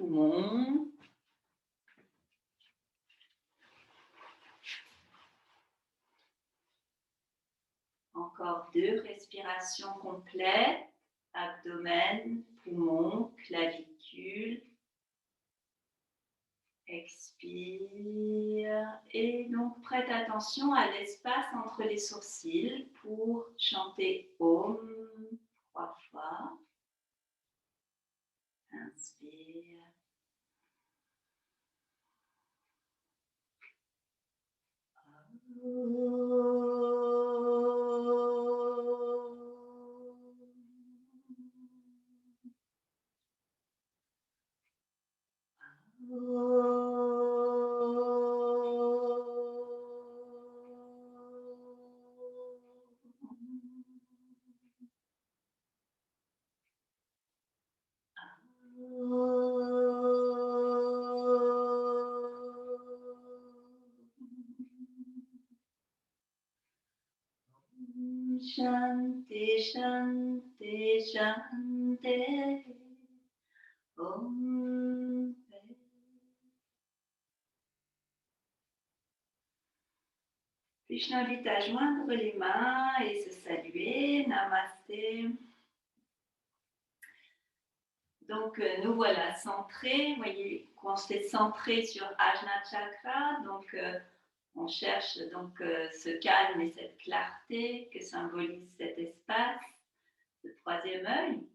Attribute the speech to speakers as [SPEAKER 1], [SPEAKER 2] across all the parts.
[SPEAKER 1] poumons. Encore 2 respirations complètes. Abdomen, poumons, clavicules. Expire. Et donc, prête attention à l'espace entre les sourcils pour chanter Om 3 fois. Inspire. Shanti, Shanti, Shanti. Om. Puis je t'invite à joindre les mains et se saluer. Namasté. Donc, nous voilà centrés. Vous voyez qu'on s'est centré sur Ajna Chakra. Donc, on cherche donc ce calme et cette clarté que symbolise cet espace, ce troisième œil.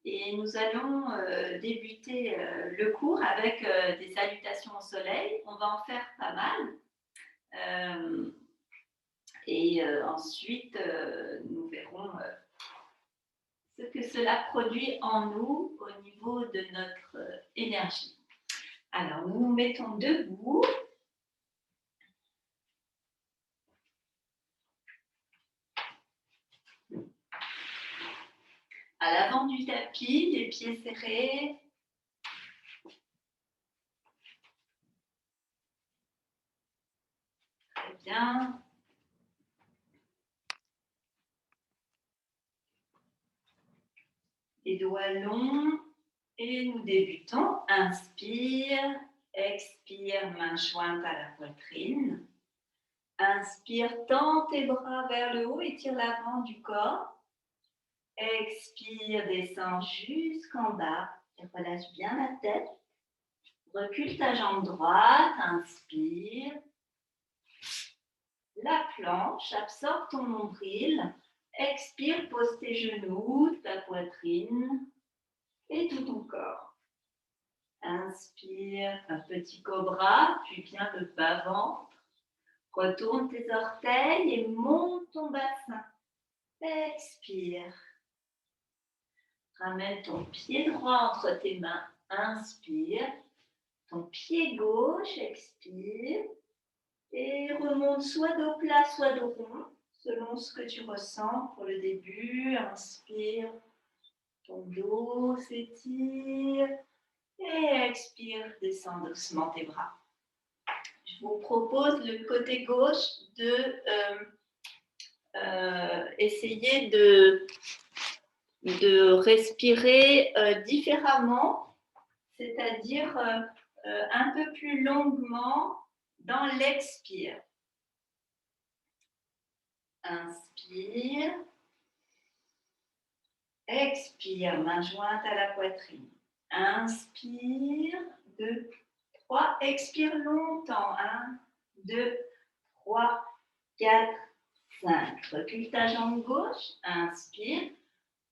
[SPEAKER 1] Et nous allons débuter le cours avec des salutations au soleil. On va en faire pas mal. Ensuite, nous verrons ce que cela produit en nous au niveau de notre énergie. Alors, nous nous mettons debout. À l'avant du tapis, les pieds serrés. Très bien. Les doigts longs. Et nous débutons. Inspire, expire, main jointe à la poitrine. Inspire, tends tes bras vers le haut, étire l'avant du corps. Expire, descends jusqu'en bas et relâche bien la tête. Recule ta jambe droite, inspire. La planche, absorbe ton nombril. Expire, pose tes genoux, ta poitrine et tout ton corps. Inspire, un petit cobra, puis viens le bas-ventre. Retourne tes orteils et monte ton bassin. Expire. Ramène ton pied droit entre tes mains. Inspire. Ton pied gauche, expire. Et remonte soit dos plat, soit dos rond, selon ce que tu ressens pour le début. Inspire. Ton dos s'étire. Et expire. Descends doucement tes bras. Je vous propose le côté gauche de essayer de respirer différemment, c'est-à-dire un peu plus longuement dans l'expire. Inspire. Expire, main jointe à la poitrine. Inspire, 2, 3. Expire longtemps. 1, 2, 3, 4, 5. Recule ta jambe gauche. Inspire.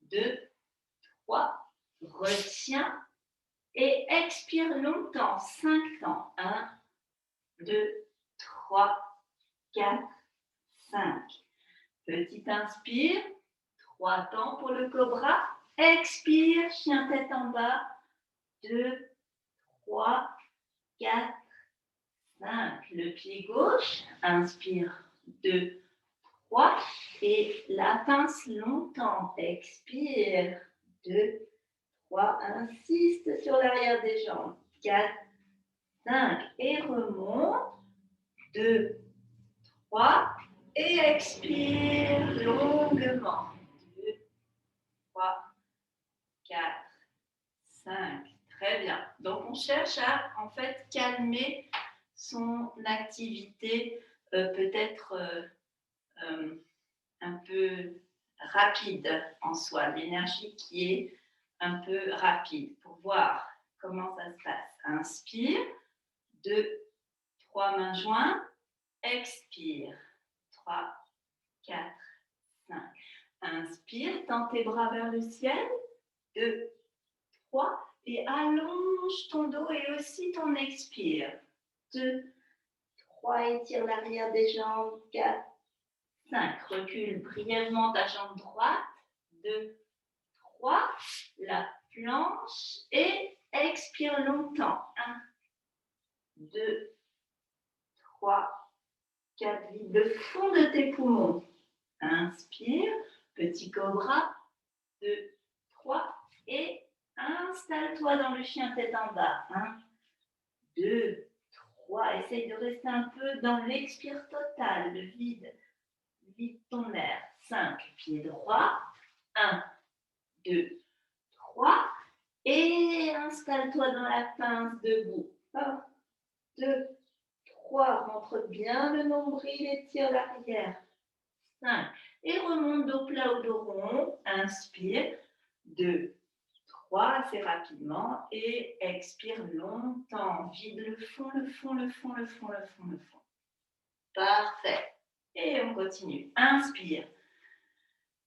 [SPEAKER 1] 2, 3. Retiens. Et expire longtemps. 5 temps. 1, 2, 3, 4, 5. Petit inspire. 3 temps pour le cobra. Expire. Chien tête en bas. 2, 3, 4, 5. Le pied gauche. Inspire. 2, 3. Et la pince longtemps. Expire. 2, 3. Insiste sur l'arrière des jambes. 4, 5. Et remonte. 2, 3. Et expire longuement. 2, 3, 4, 5. Très Très bien. Donc, on cherche à, en fait, calmer son activité peut-être un peu rapide en soi, l'énergie qui est un peu rapide pour voir comment ça se passe. Inspire, 2, 3 mains jointes, expire, 3, 4, 5. Inspire, tends tes bras vers le ciel, 2, 3, et allonge ton dos et aussi ton expire. 2, 3, étire l'arrière des jambes, 4, 5, recule brièvement ta jambe droite, 2, 3, la planche et expire longtemps. 1, 2, 3, 4, vide le fond de tes poumons. Inspire, petit cobra, 2, 3, et installe-toi dans le chien tête en bas. 1, 2, 3, essaye de rester un peu dans l'expire total, le vide. Vide ton air. 5, pied droit. 1, 2, 3. Et installe-toi dans la pince debout. 1, 2, 3. Rentre bien le nombril et tire l'arrière. 5. Et remonte dos plat ou dos rond. Inspire. 2, 3, assez rapidement. Et expire longtemps. Vide le fond, le fond, le fond, le fond, le fond, le fond. Parfait. Et on continue. Inspire.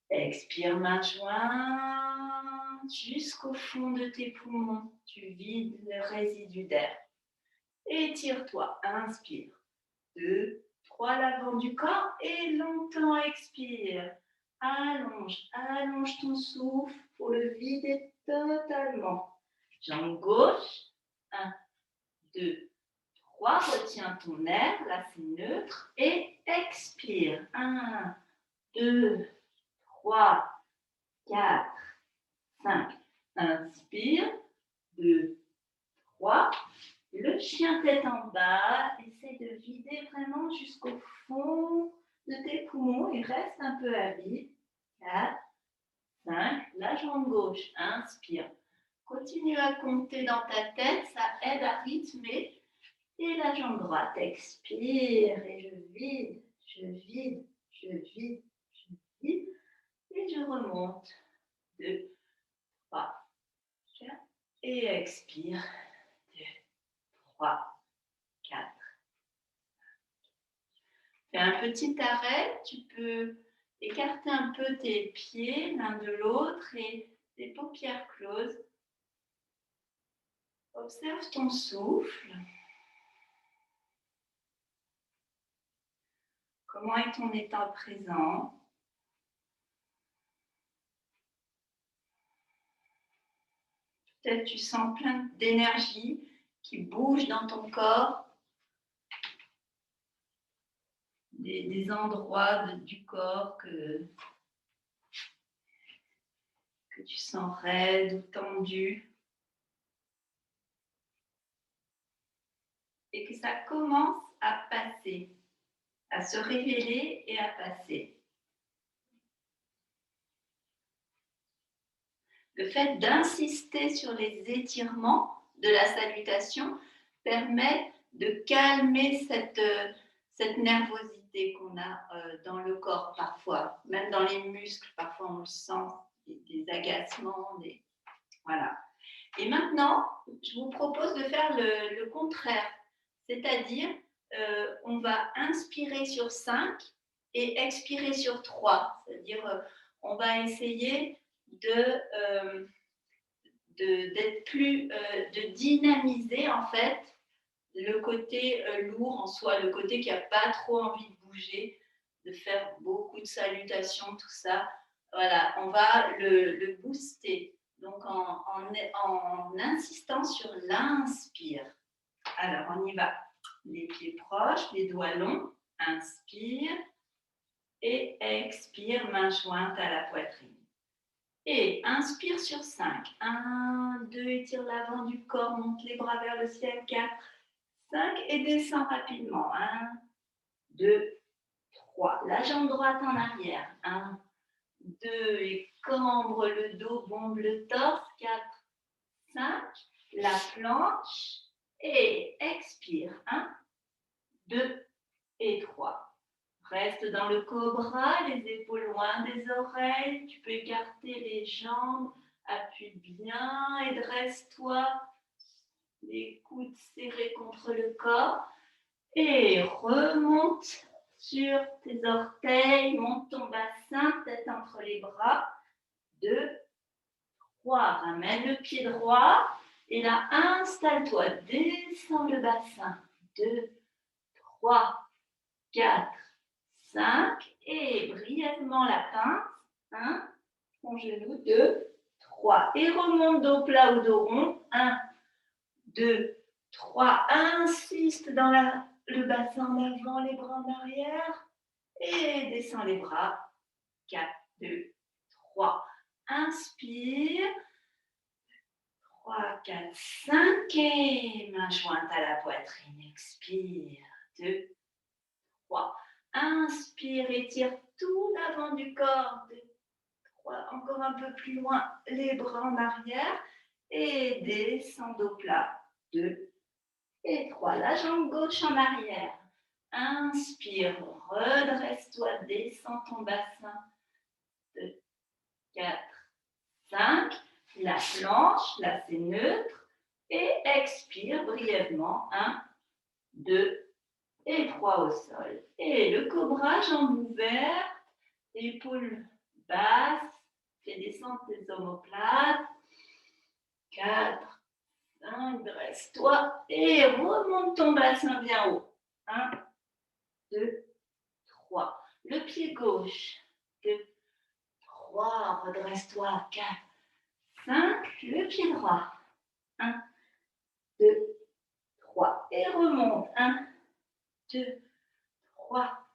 [SPEAKER 1] Expire, main jointe jusqu'au fond de tes poumons. Tu vides le résidu d'air. Étire-toi. Inspire. 2, 3, l'avant du corps et longtemps expire. Allonge, allonge ton souffle pour le vider totalement. Jambe gauche. 1, 2, 3. Retiens ton air. Là, c'est neutre. Et expire. 1, 2, 3, 4, 5. Inspire. 2, 3. Le chien tête en bas. Essaye de vider vraiment jusqu'au fond de tes poumons. Il reste un peu à vide. 4, 5. La jambe gauche. Inspire. Continue à compter dans ta tête. Ça aide à rythmer. Et la jambe droite. Expire. Et je vide. Je vide. Je vide. Je vide. Et je remonte. 2, 3, 4. Et expire. 2, 3, 4. Fais un petit arrêt. Tu peux écarter un peu tes pieds l'un de l'autre et les paupières closes. Observe ton souffle. Comment est ton état présent? Peut-être tu sens plein d'énergie qui bouge dans ton corps. Des endroits du corps que tu sens raides ou tendues. Et que ça commence à passer, à se révéler et à passer. Le fait d'insister sur les étirements de la salutation permet de calmer cette nervosité qu'on a dans le corps parfois, même dans les muscles, parfois on le sent, des agacements, voilà. Et maintenant, je vous propose de faire le contraire, c'est-à-dire on va inspirer sur 5 et expirer sur 3, c'est-à-dire on va essayer d'être plus, de dynamiser en fait le côté lourd en soi, le côté qui n'a pas trop envie de bouger, de faire beaucoup de salutations, tout ça. Voilà, on va le booster. Donc en insistant sur l'inspire. Alors on y va. Les pieds proches, les doigts longs. Inspire et expire, main jointe à la poitrine. Et inspire sur 5. 1, 2, étire l'avant du corps, monte les bras vers le ciel. 4, 5 et descends rapidement. 1, 2, 3. La jambe droite en arrière. 1, 2 et cambre le dos, bombe le torse. 4, 5 la planche et expire. 1, 2 et 3. Reste dans le cobra, les épaules loin des oreilles. Tu peux écarter les jambes, appuie bien et dresse-toi. Les coudes serrés contre le corps. Et remonte sur tes orteils, monte ton bassin, tête entre les bras. 2, 3, ramène le pied droit. Et là, installe-toi, descends le bassin. 2, 3, 4, 5. Et brièvement la pince. 1, ton genou. 2, 3. Et remonte dos plat ou dos rond. 1, 2, 3. Insiste dans le bassin en avant, les bras en arrière. Et descends les bras. 4, 2, 3. Inspire. 3, 4, 5. Et main jointe à la poitrine. Expire. 2, 3. Inspire, étire tout l'avant du corps. 2, 3. Encore un peu plus loin, les bras en arrière. Et descends dos plat. 2 et 3. La jambe gauche en arrière. Inspire, redresse-toi, descends ton bassin. 2, 4, 5. La planche, là c'est neutre. Et expire brièvement. 1, 2 et 3 au sol. Et le cobra, jambes ouvertes, épaules basses. Fais descendre tes omoplates. 4, 5, dresse-toi et remonte ton bassin bien haut. 1, 2, 3. Le pied gauche. 2, 3. Redresse-toi. 4, 5. Le pied droit. 1, 2, 3. Et remonte. 1, 2, 3,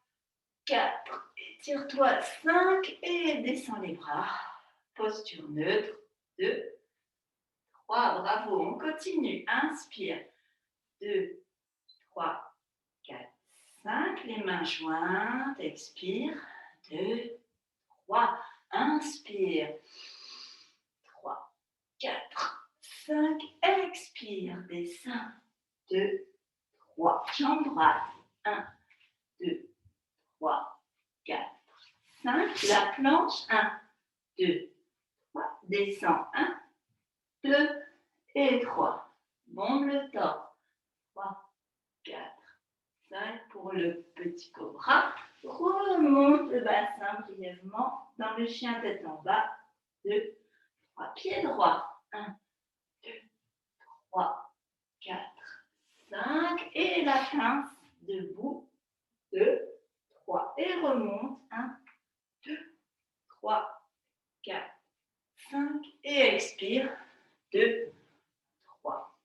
[SPEAKER 1] 4. Étire-toi. 5. Et descends les bras. Posture neutre. 2, 3. Bravo. On continue. Inspire. 2, 3, 4, 5. Les mains jointes. Expire. 2, 3. Inspire. 3, 4, 5. Expire. Descends. 2, 3. Jambe droite. 1, 2, 3, 4, 5. La planche. 1, 2, 3. Descends. 1, 2 et 3. Monte le torse. 3, 4, 5 pour le petit cobra. Remonte le bassin brièvement dans le chien tête en bas. 2, 3. Pied droit. 1, 2, 3, 4, 5. Et la pince debout. 2, 3. Et remonte. 1, 2, 3, 4, 5. Et expire. 2, 3.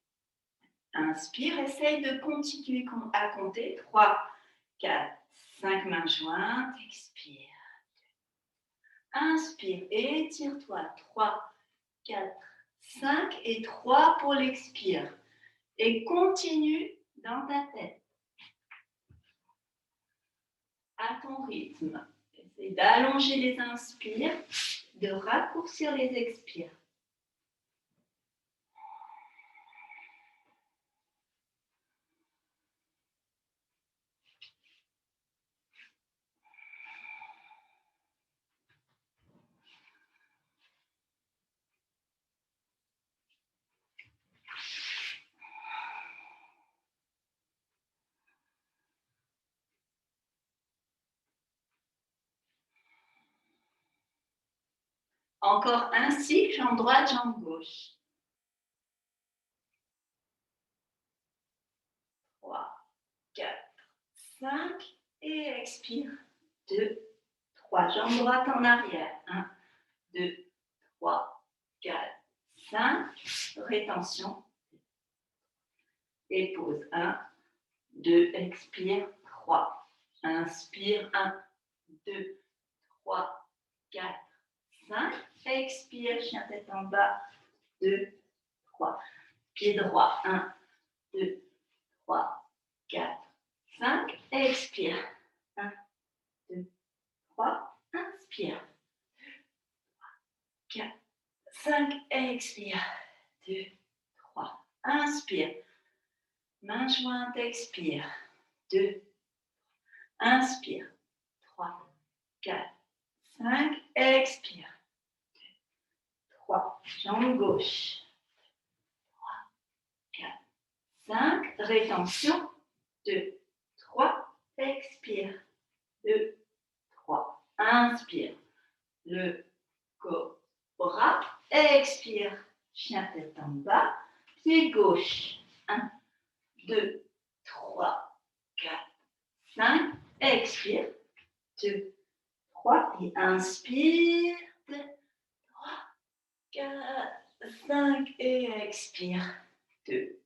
[SPEAKER 1] Inspire, essaye de continuer à compter. 3, 4, 5 mains jointes. Expire. Inspire, étire-toi. 3, 4, 5 et 3 pour l'expire. Et continue dans ta tête. À ton rythme. Essaye d'allonger les inspires, de raccourcir les expires. Encore un cycle, jambe droite, jambe gauche. 3, 4, 5 et expire. 2, 3, jambe droite en arrière. 1, 2, 3, 4, 5. Rétention. Et pause. 1, 2, expire. 3. Inspire. 1, 2, 3, 4, 5. Expire, chien tête en bas. 2, 3. Pied droit. 1, 2, 3, 4, 5. Expire. 1, 2, 3. Inspire. 4, 5. Expire. 2, 3, Inspire. Main jointe, expire. 2. Inspire. 3, 4, 5. Expire. 3. Jambe gauche. 3, 4, 5. Rétention. 2, 3. Expire. 2, 3. Inspire. Le cobra. Expire. Chien tête en bas. Pied gauche. 1, 2, 3, 4, 5. Expire. 2, 3. Et inspire. 2, 3, 4, 5. Et expire. 2,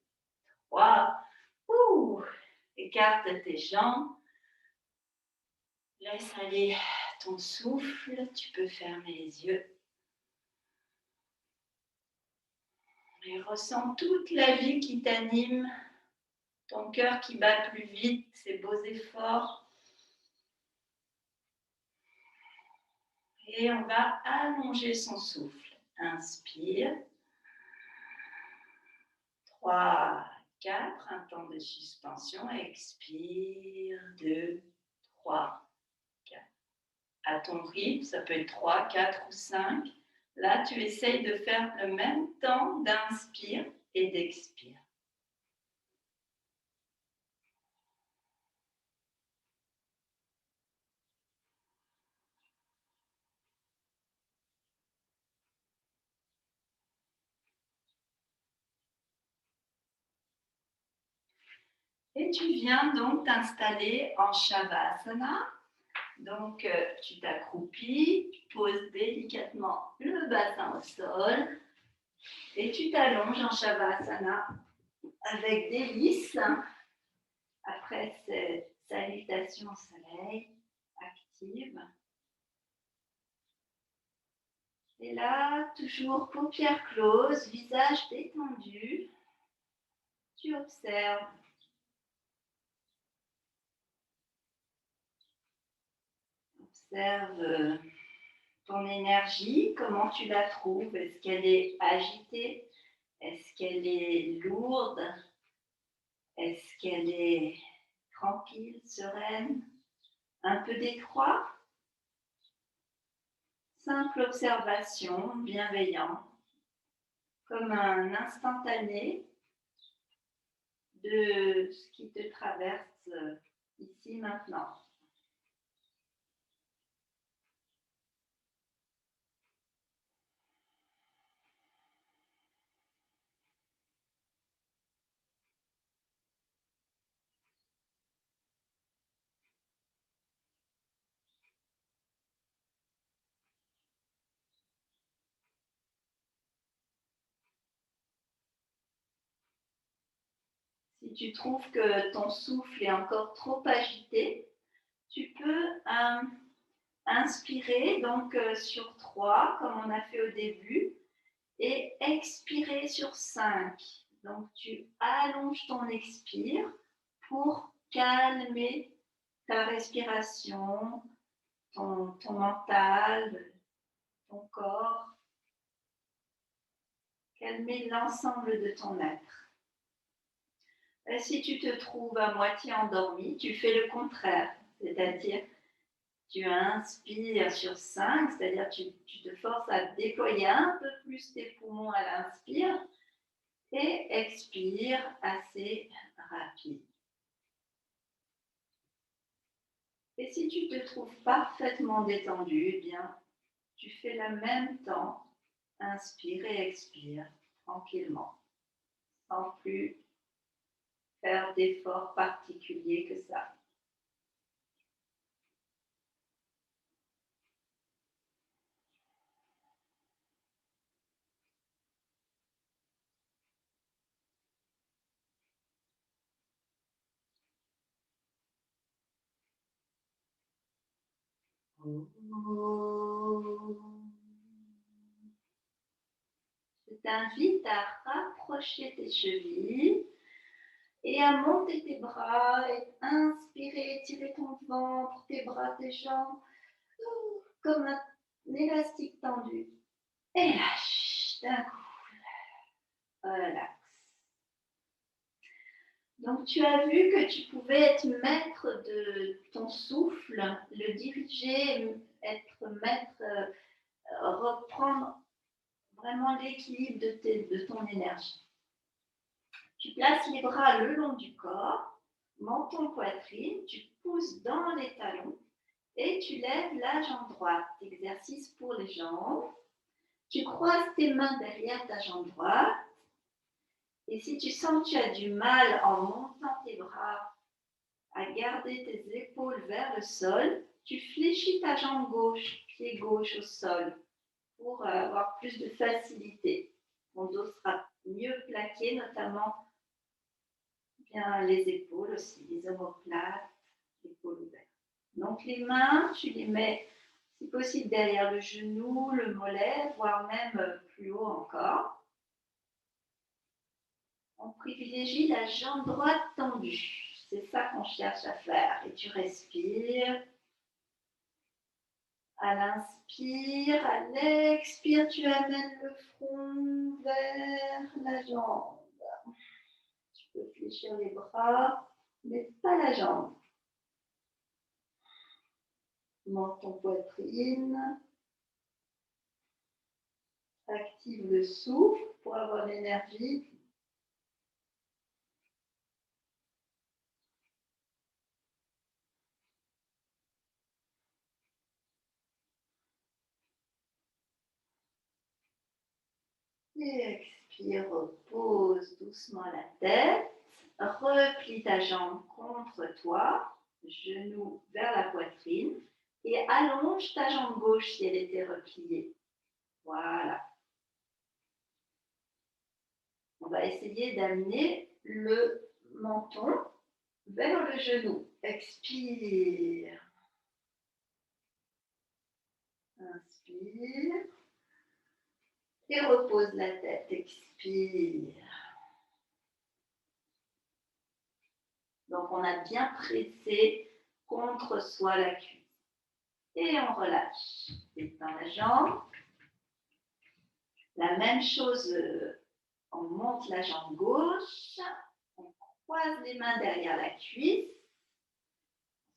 [SPEAKER 1] 3. Écarte tes jambes. Laisse aller ton souffle. Tu peux fermer les yeux. Et ressens toute la vie qui t'anime. Ton cœur qui bat plus vite, ces beaux efforts. Et on va allonger son souffle. Inspire. 3, 4, un temps de suspension. Expire. 2, 3, 4. À ton rythme, ça peut être 3, 4 ou 5. Là, tu essayes de faire le même temps d'inspire et d'expire. Et tu viens donc t'installer en Shavasana. Donc, tu t'accroupis, tu poses délicatement le bassin au sol et tu t'allonges en Shavasana avec délice. Après cette salutation au soleil active. Et là, toujours paupières closes, visage détendu. Tu observes. Observe ton énergie, comment tu la trouves. Est-ce qu'elle est agitée? Est-ce qu'elle est lourde? Est-ce qu'elle est tranquille, sereine? Un peu d'effroi? Simple observation, bienveillant, comme un instantané de ce qui te traverse ici maintenant. Si tu trouves que ton souffle est encore trop agité, tu peux inspirer donc sur 3, comme on a fait au début, et expirer sur 5. Donc tu allonges ton expire pour calmer ta respiration, ton mental, ton corps, calmer l'ensemble de ton être. Et si tu te trouves à moitié endormi, tu fais le contraire, c'est-à-dire tu inspires sur 5, c'est-à-dire tu te forces à déployer un peu plus tes poumons à l'inspire et expire assez rapide. Et si tu te trouves parfaitement détendu, eh bien, tu fais le même temps, inspire et expire tranquillement, sans plus faire d'efforts particuliers que ça. Je t'invite à rapprocher tes chevilles et à monter tes bras et inspirer, étirer ton ventre, tes bras, tes jambes, comme un élastique tendu. Et lâche d'un coup. Relax. Donc, tu as vu que tu pouvais être maître de ton souffle, le diriger, être maître, reprendre vraiment l'équilibre de ton énergie. Tu places les bras le long du corps, menton, poitrine, tu pousses dans les talons et tu lèves la jambe droite. Exercice pour les jambes. Tu croises tes mains derrière ta jambe droite. Et si tu sens que tu as du mal en montant tes bras à garder tes épaules vers le sol, tu fléchis ta jambe gauche, pied gauche au sol, pour avoir plus de facilité. Ton dos sera mieux plaqué, notamment bien les épaules aussi, les omoplates, épaules ouvertes. Donc les mains, tu les mets si possible derrière le genou, le mollet, voire même plus haut encore. On privilégie la jambe droite tendue. C'est ça qu'on cherche à faire. Et tu respires. À l'inspire, à l'expire, tu amènes le front vers la jambe. Tu peux fléchir les bras, mais pas la jambe. Menton, poitrine. Active le souffle pour avoir l'énergie. Et expire, repose doucement la tête. Replie ta jambe contre toi, genou vers la poitrine. Et allonge ta jambe gauche si elle était repliée. Voilà. On va essayer d'amener le menton vers le genou. Expire. Inspire. Et repose la tête. Expire. Donc, on a bien pressé contre soi la cuisse. Et on relâche. Étends la jambe. La même chose, on monte la jambe gauche. On croise les mains derrière la cuisse.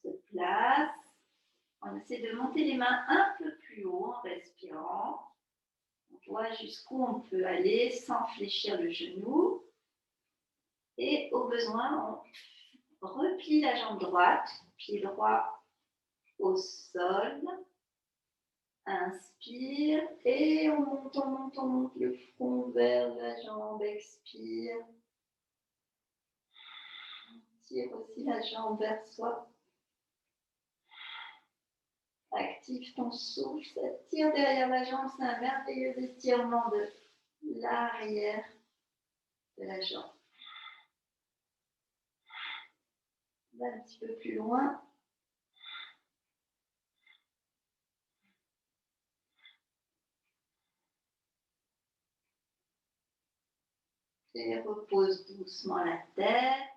[SPEAKER 1] On se place. On essaie de monter les mains un peu plus haut en respirant. On voit jusqu'où on peut aller sans fléchir le genou. Et au besoin, on replie la jambe droite, pied droit au sol. Inspire et on monte le front vers la jambe. Expire. Tire aussi la jambe vers soi. Active ton souffle, ça tire derrière la jambe, c'est un merveilleux étirement de l'arrière de la jambe. On va un petit peu plus loin. Et repose doucement la tête.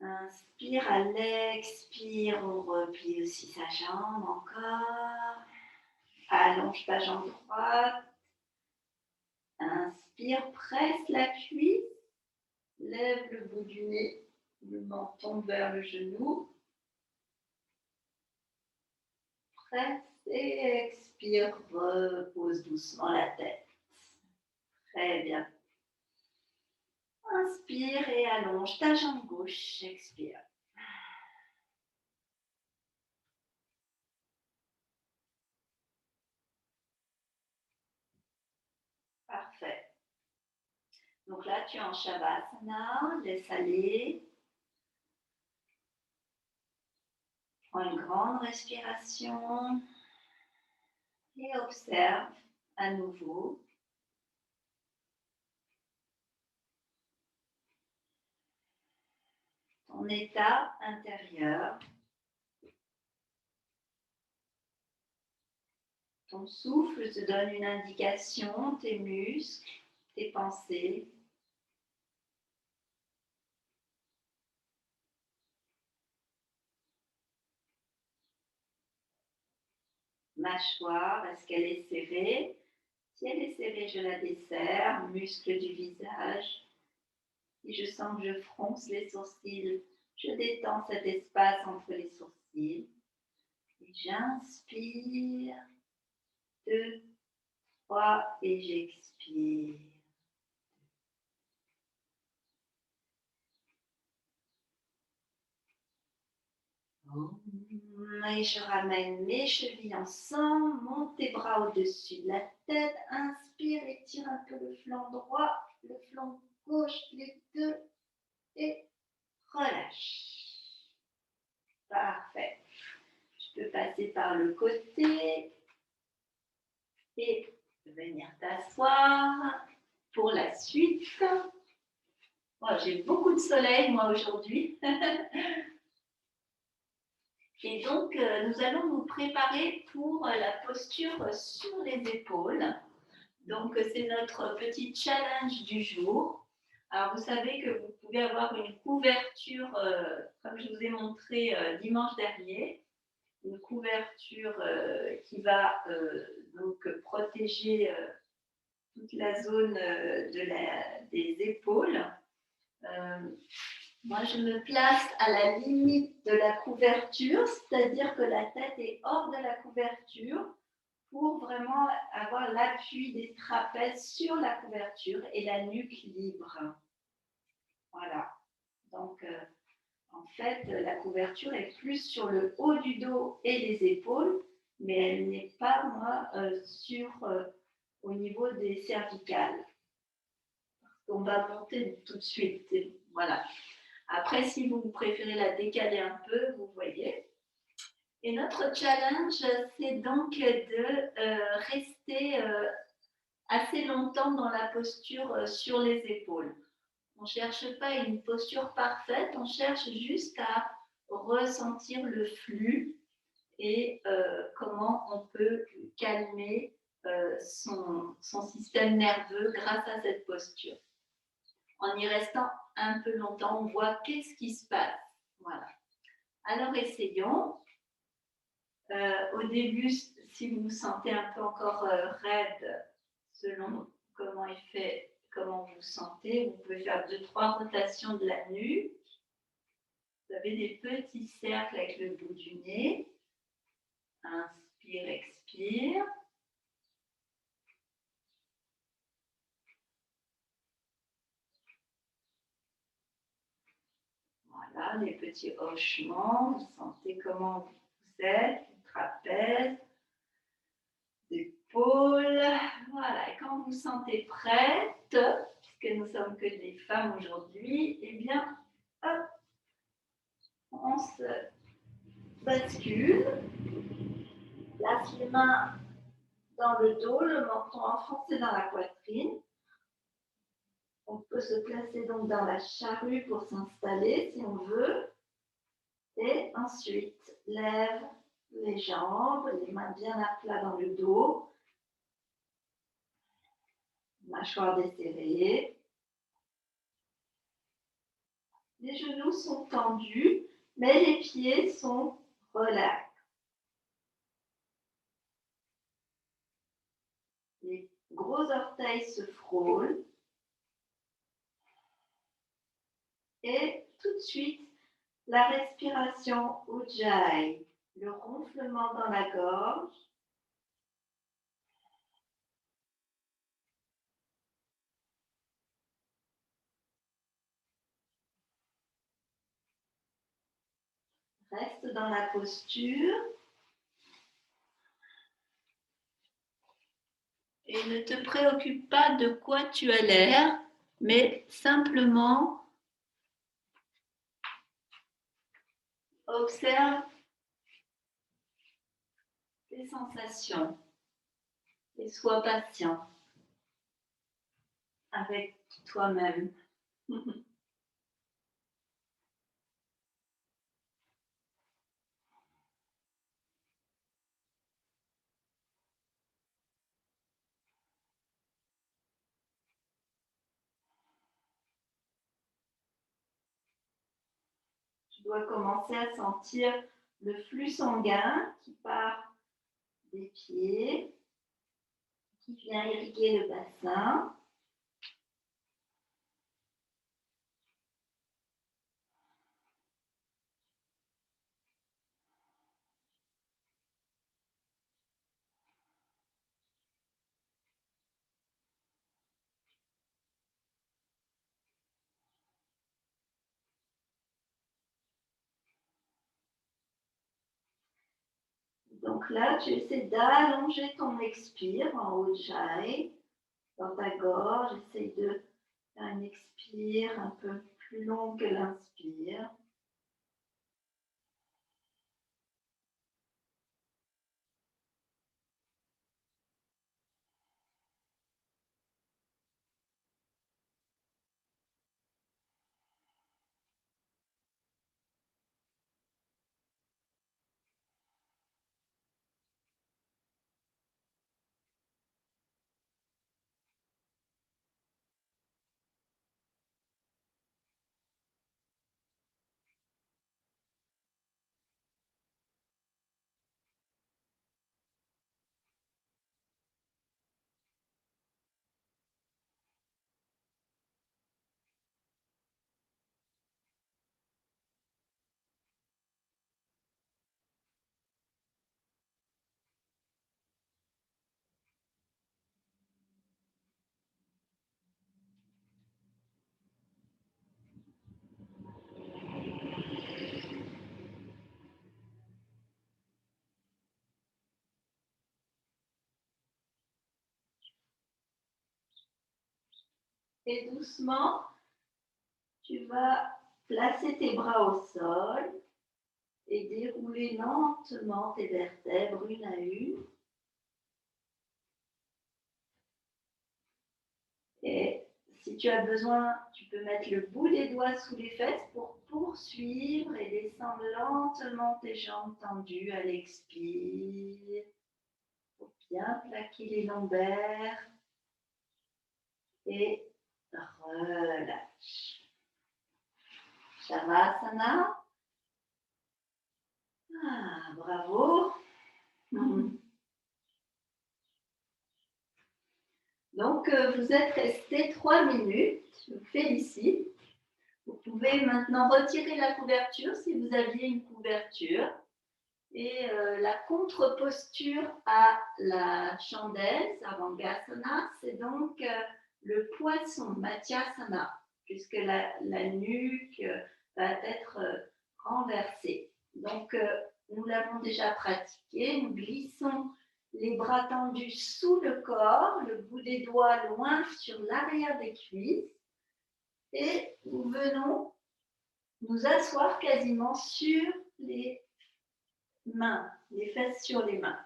[SPEAKER 1] Inspire, à l'expire, on replie aussi sa jambe encore. Allonge ta jambe droite. Inspire, presse la cuisse. Lève le bout du nez, le menton vers le genou. Presse et expire, repose doucement la tête. Très bien. Inspire et allonge ta jambe gauche. Expire. Parfait. Donc là, tu es en Shavasana. Laisse aller. Prends une grande respiration. Et observe à nouveau. Ton état intérieur. Ton souffle te donne une indication, tes muscles, tes pensées. Mâchoire, est-ce qu'elle est serrée? Si elle est serrée, je la desserre. Muscles du visage, Et je sens que je fronce les sourcils. Je détends cet espace entre les sourcils. Et j'inspire. 2, 3 et j'expire. Et je ramène mes chevilles ensemble, monte tes bras au-dessus de la tête, inspire, étire un peu le flanc droit, le flanc gauche, les deux, et relâche. Parfait. Tu peux passer par le côté et venir t'asseoir pour la suite. Oh, j'ai beaucoup de soleil, moi, aujourd'hui. Et donc, nous allons nous préparer pour la posture sur les épaules. Donc, c'est notre petit challenge du jour. Alors, vous savez que vous pouvez avoir une couverture, comme je vous ai montré dimanche dernier, une couverture qui va donc protéger toute la zone des épaules. Moi, je me place à la limite de la couverture, c'est-à-dire que la tête est hors de la couverture pour vraiment avoir l'appui des trapèzes sur la couverture et la nuque libre. Voilà. Donc, en fait, la couverture est plus sur le haut du dos et les épaules, mais elle n'est pas, moi, au niveau des cervicales. On va monter tout de suite. Voilà. Après, si vous préférez la décaler un peu, vous voyez. Et notre challenge, c'est donc de rester assez longtemps dans la posture sur les épaules. On ne cherche pas une posture parfaite, on cherche juste à ressentir le flux et comment on peut calmer son système nerveux grâce à cette posture. En y restant un peu longtemps, on voit qu'est-ce qui se passe. Voilà. Alors, essayons. Au début, si vous vous sentez un peu encore raide, selon comment vous sentez, vous pouvez faire 2-3 rotations de la nuque. Vous avez des petits cercles avec le bout du nez. Inspire, expire. Voilà, les petits hochements. Vous sentez comment vous êtes, le trapèze, épaules. Voilà, et quand vous vous sentez prête, puisque nous sommes que des femmes aujourd'hui, eh bien, hop, on se bascule. Place les mains dans le dos, le menton enfoncé dans la poitrine. On peut se placer donc dans la charrue pour s'installer si on veut. Et ensuite, lève les jambes, les mains bien à plat dans le dos. Mâchoire desserrée. Les genoux sont tendus, mais les pieds sont relax. Les gros orteils se frôlent. Et tout de suite, la respiration Ujjayi, le ronflement dans la gorge. Reste dans la posture. Et ne te préoccupe pas de quoi tu as l'air, mais simplement observe tes sensations et sois patient avec toi-même. Tu dois commencer à sentir le flux sanguin qui part des pieds, qui vient irriguer le bassin. Donc là, tu essaies d'allonger ton expire en Ujjayi dans ta gorge. Essaye de faire un expire un peu plus long que l'inspire. Et doucement, tu vas placer tes bras au sol et dérouler lentement tes vertèbres une à une. Et si tu as besoin, tu peux mettre le bout des doigts sous les fesses pour poursuivre et descendre lentement tes jambes tendues à l'expire. Pour bien plaquer les lombaires et relâche. Shavasana. Ah, bravo. Donc, vous êtes resté 3 minutes. Je vous félicite. Vous pouvez maintenant retirer la couverture si vous aviez une couverture. Et la contre-posture à la chandelle, Savangasana, c'est donc le poisson, Matsyasana, puisque la nuque va être renversée. Donc, nous l'avons déjà pratiqué. Nous glissons les bras tendus sous le corps, le bout des doigts loin sur l'arrière des cuisses. Et nous venons nous asseoir quasiment sur les mains, les fesses sur les mains.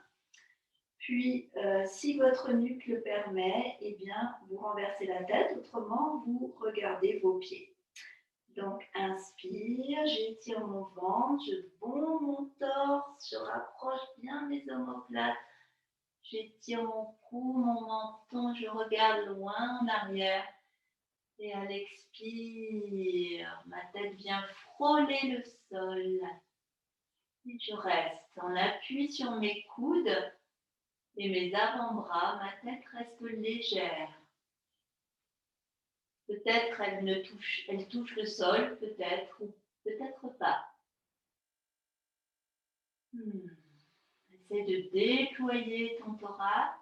[SPEAKER 1] Puis, si votre nuque le permet, eh bien, vous renversez la tête, autrement, vous regardez vos pieds. Donc, inspire, j'étire mon ventre, je bombe mon torse, je rapproche bien mes omoplates, j'étire mon cou, mon menton, je regarde loin en arrière. Et à l'expire, ma tête vient frôler le sol. Et je reste en appui sur mes coudes et mes avant-bras, ma tête reste légère. Peut-être elle touche le sol, peut-être, ou peut-être pas. Essaie de déployer ton thorax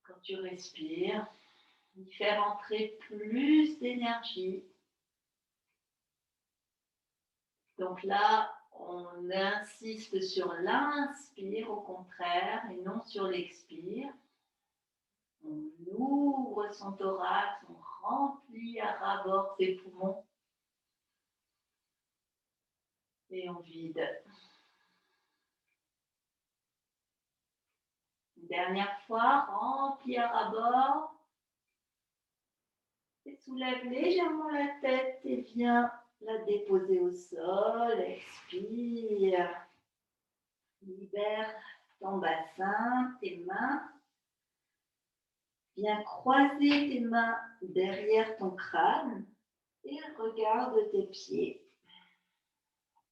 [SPEAKER 1] quand tu respires, y faire entrer plus d'énergie. Donc là, on insiste sur l'inspire au contraire et non sur l'expire. On ouvre son thorax, on remplit à ras-bord ses poumons et on vide. Une dernière fois, remplis à ras-bord et soulève légèrement la tête et viens la déposer au sol. Expire. Libère ton bassin, tes mains. Viens croiser tes mains derrière ton crâne et regarde tes pieds.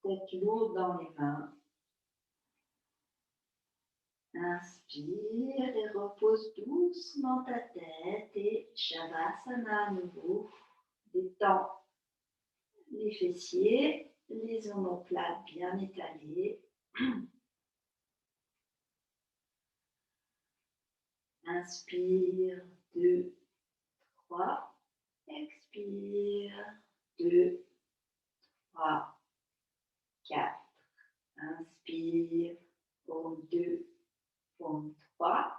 [SPEAKER 1] Tête lourde dans les mains. Inspire et repose doucement ta tête et Shavasana à nouveau. Détends les fessiers, les omoplates bien étalées. Inspire, 2, 3. Expire, 2, 3, 4. Inspire. Inspire. Paume 2, paume 3.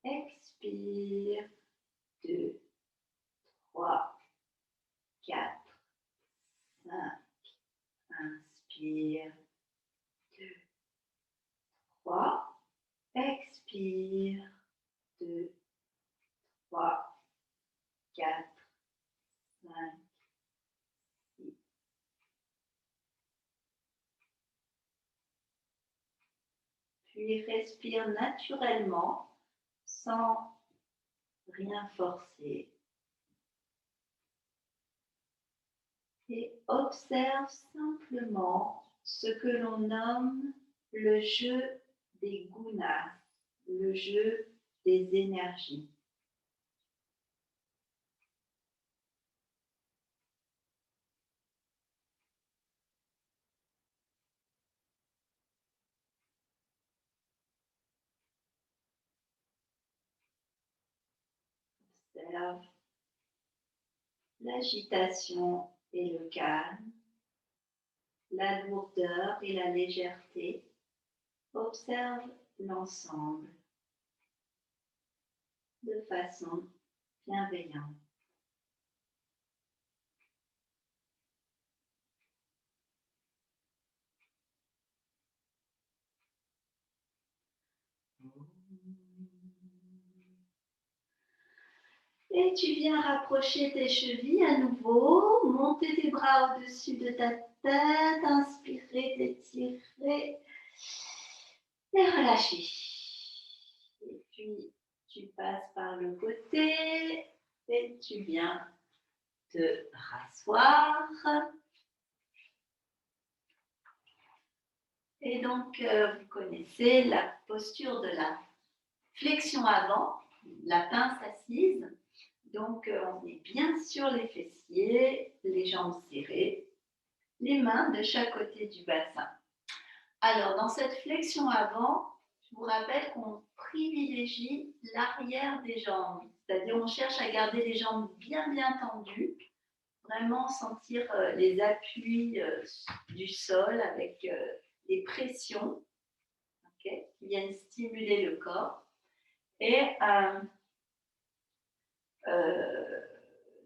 [SPEAKER 1] Expire. 2, 3, 4, 5. Inspire. 2, 3. Expire. 2, 3, 4, 5, 6. Puis respire naturellement, sans rien forcer. Et observe simplement ce que l'on nomme le jeu des gunas, le jeu des énergies. Observe l'agitation et le calme, la lourdeur et la légèreté. Observe l'ensemble de façon bienveillante. Et tu viens rapprocher tes chevilles à nouveau, monter tes bras au-dessus de ta tête, inspirer, t'étirer et relâcher. Et puis tu passes par le côté et tu viens te rasseoir. Et donc vous connaissez la posture de la flexion avant, la pince assise. Donc, on est bien sur les fessiers, les jambes serrées, les mains de chaque côté du bassin. Alors, dans cette flexion avant, je vous rappelle qu'on privilégie l'arrière des jambes. C'est-à-dire, on cherche à garder les jambes bien tendues, vraiment sentir les appuis du sol avec les pressions qui viennent stimuler le corps. Et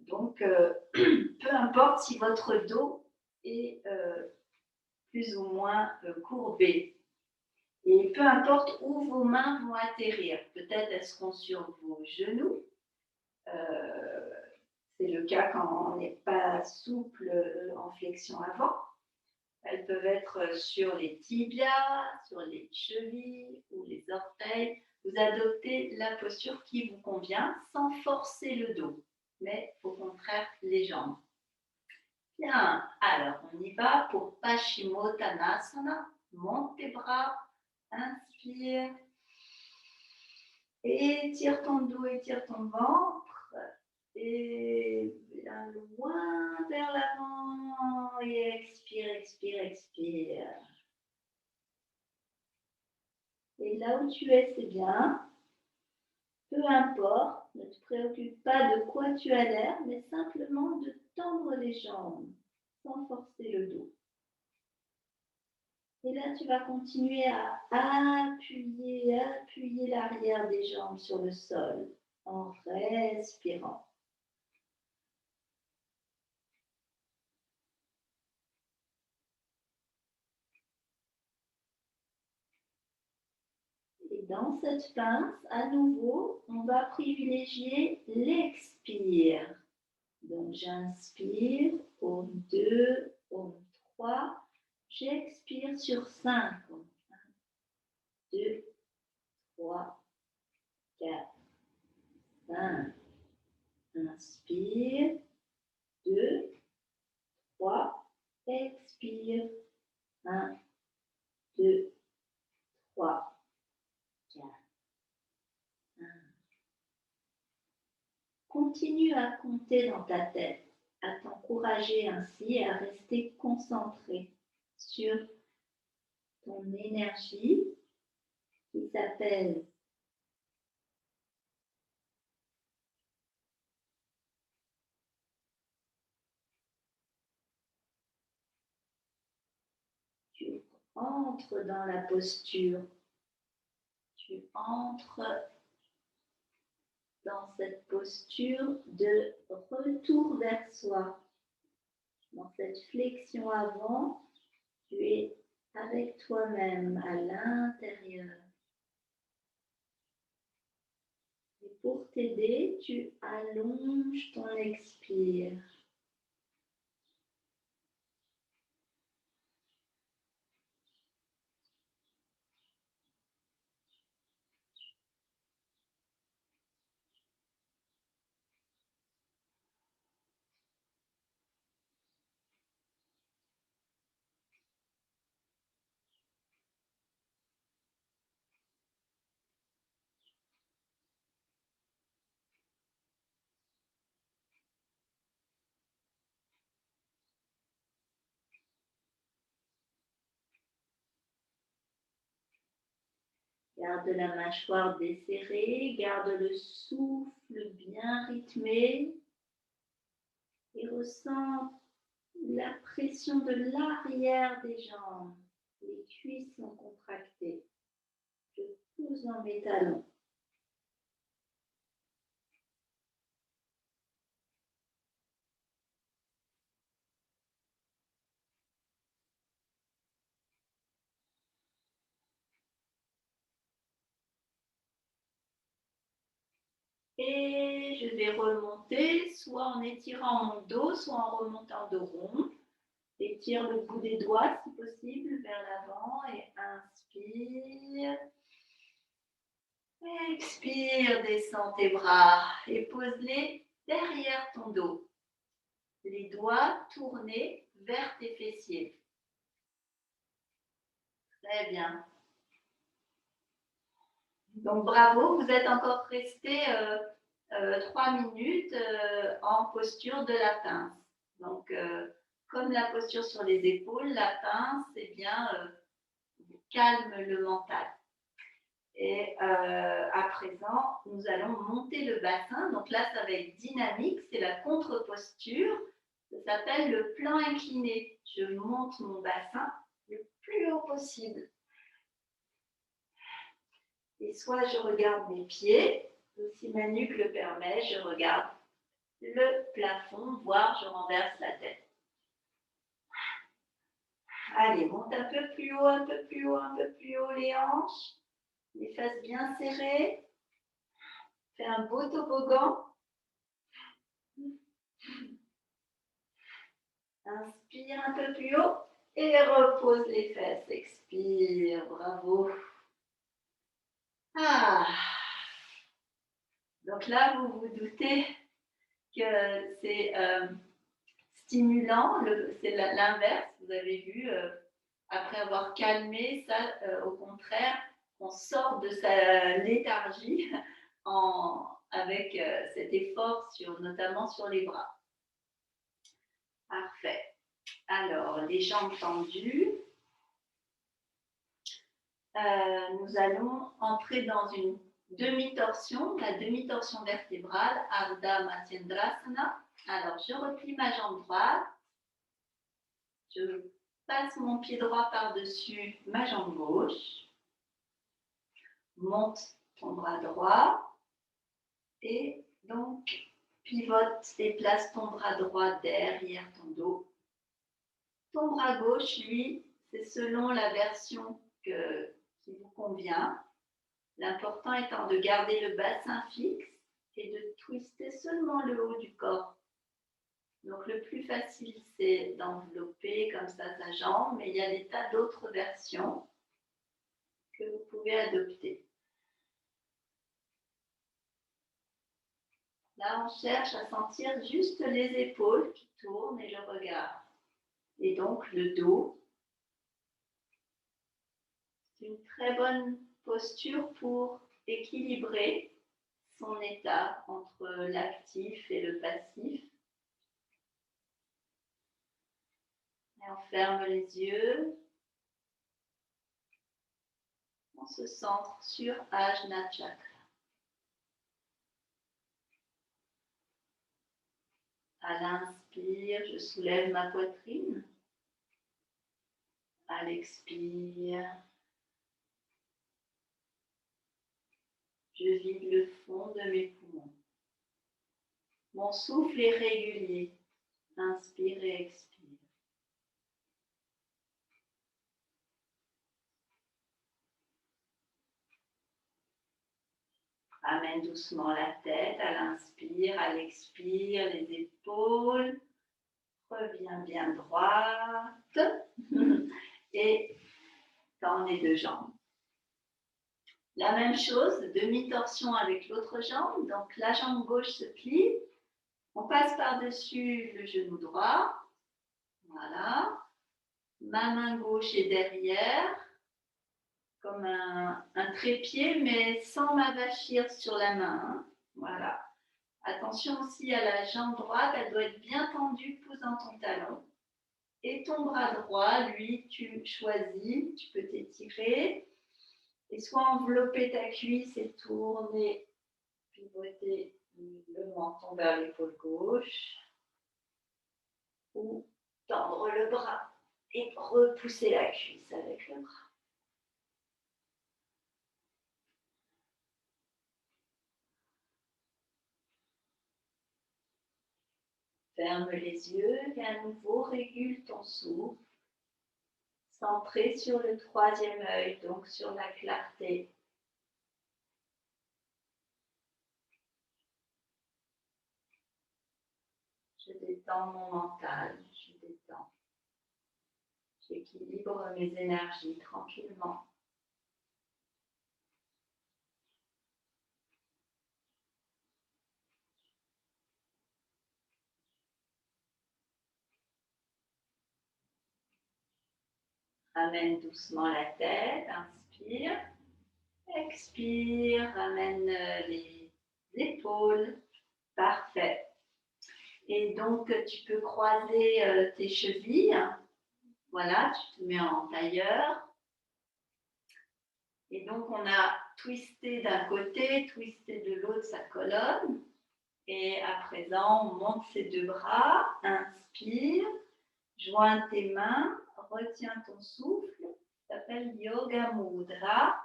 [SPEAKER 1] donc, peu importe si votre dos est plus ou moins courbé. Et peu importe où vos mains vont atterrir. Peut-être elles seront sur vos genoux. C'est le cas quand on n'est pas souple en flexion avant. Elles peuvent être sur les tibias, sur les chevilles ou les orteils. Vous adoptez la posture qui vous convient sans forcer le dos, mais au contraire les jambes. Bien, alors on y va pour Paschimottanasana. Monte tes bras, inspire, étire ton dos, étire ton ventre, et bien loin vers l'avant, et expire, expire, expire. Et là où tu es, c'est bien. Peu importe, ne te préoccupe pas de quoi tu as l'air, mais simplement de tendre les jambes sans forcer le dos. Et là, tu vas continuer à appuyer l'arrière des jambes sur le sol en respirant. Et dans cette pince, à nouveau, on va privilégier l'expire. Donc, j'inspire, paume 2, paume 3. J'expire sur 5. 1, 2, 3, 4, 5. Inspire. 2, 3. Expire. 1, 2, 3, 4, 5. Continue à compter dans ta tête, à t'encourager ainsi et à rester concentré sur ton énergie qui s'appelle tu entres dans la posture. Tu entres dans cette posture de retour vers soi. Dans cette flexion avant, tu es avec toi-même à l'intérieur. Et pour t'aider, tu allonges ton expire. Garde la mâchoire desserrée, garde le souffle bien rythmé et ressens la pression de l'arrière des jambes. Les cuisses sont contractées. Je pousse dans mes talons. Et je vais remonter, soit en étirant mon dos, soit en remontant dos rond. Étire le bout des doigts, si possible, vers l'avant et inspire. Expire, descends tes bras et pose-les derrière ton dos. Les doigts tournés vers tes fessiers. Très bien. Donc bravo, vous êtes encore resté 3 minutes en posture de la pince. Donc comme la posture sur les épaules, la pince, c'est bien calme le mental. Et à présent, nous allons monter le bassin. Donc là, ça va être dynamique, c'est la contre-posture. Ça s'appelle le plan incliné. Je monte mon bassin le plus haut possible. Et soit je regarde mes pieds, si ma nuque le permet, je regarde le plafond, voire je renverse la tête. Allez, monte un peu plus haut, un peu plus haut, un peu plus haut les hanches. Les fesses bien serrées. Fais un beau toboggan. Inspire un peu plus haut et repose les fesses. Expire, bravo. Ah. Donc là, vous vous doutez que c'est stimulant, c'est l'inverse. Vous avez vu, après avoir calmé, ça, au contraire, on sort de sa léthargie avec cet effort, notamment sur les bras. Parfait. Alors, les jambes tendues. Nous allons entrer dans une demi-torsion, la demi-torsion vertébrale, Ardha Matsyendrasana. Alors, je replie ma jambe droite. Je passe mon pied droit par-dessus ma jambe gauche. Monte ton bras droit. Et donc, pivote et place ton bras droit derrière ton dos. Ton bras gauche, lui, c'est selon la version qui vous convient. L'important étant de garder le bassin fixe et de twister seulement le haut du corps. Donc le plus facile, c'est d'envelopper comme ça sa jambe, mais il y a des tas d'autres versions que vous pouvez adopter. Là, on cherche à sentir juste les épaules qui tournent et le regard. Et donc le dos. C'est une très bonne posture pour équilibrer son état entre l'actif et le passif. Et on ferme les yeux. On se centre sur Ajna Chakra. À l'inspire, je soulève ma poitrine. À À l'expire, je vide le fond de mes poumons. Mon souffle est régulier. Inspire et expire. Ramène doucement la tête à l'inspire, à l'expire, les épaules. Reviens bien droite. Et tends les deux jambes. La même chose, demi-torsion avec l'autre jambe. Donc la jambe gauche se plie. On passe par-dessus le genou droit. Voilà. Ma main gauche est derrière, comme un trépied, mais sans m'avachir sur la main. Voilà. Attention aussi à la jambe droite, elle doit être bien tendue, posant ton talon. Et ton bras droit, lui, tu choisis, tu peux t'étirer. Et soit envelopper ta cuisse et tourner, pivoter le menton vers l'épaule gauche. Ou tendre le bras et repousser la cuisse avec le bras. Ferme les yeux et à nouveau régule ton souffle. Centré sur le troisième œil, donc sur la clarté. Je détends mon mental, je détends. J'équilibre mes énergies tranquillement. Ramène doucement la tête, inspire. Expire, ramène les épaules. Parfait. Et donc, tu peux croiser tes chevilles. Voilà, tu te mets en tailleur. Et donc, on a twisté d'un côté, twisté de l'autre sa colonne. Et à présent, on monte ses deux bras. Inspire, joins tes mains, retiens ton souffle. Ça s'appelle Yoga Mudra.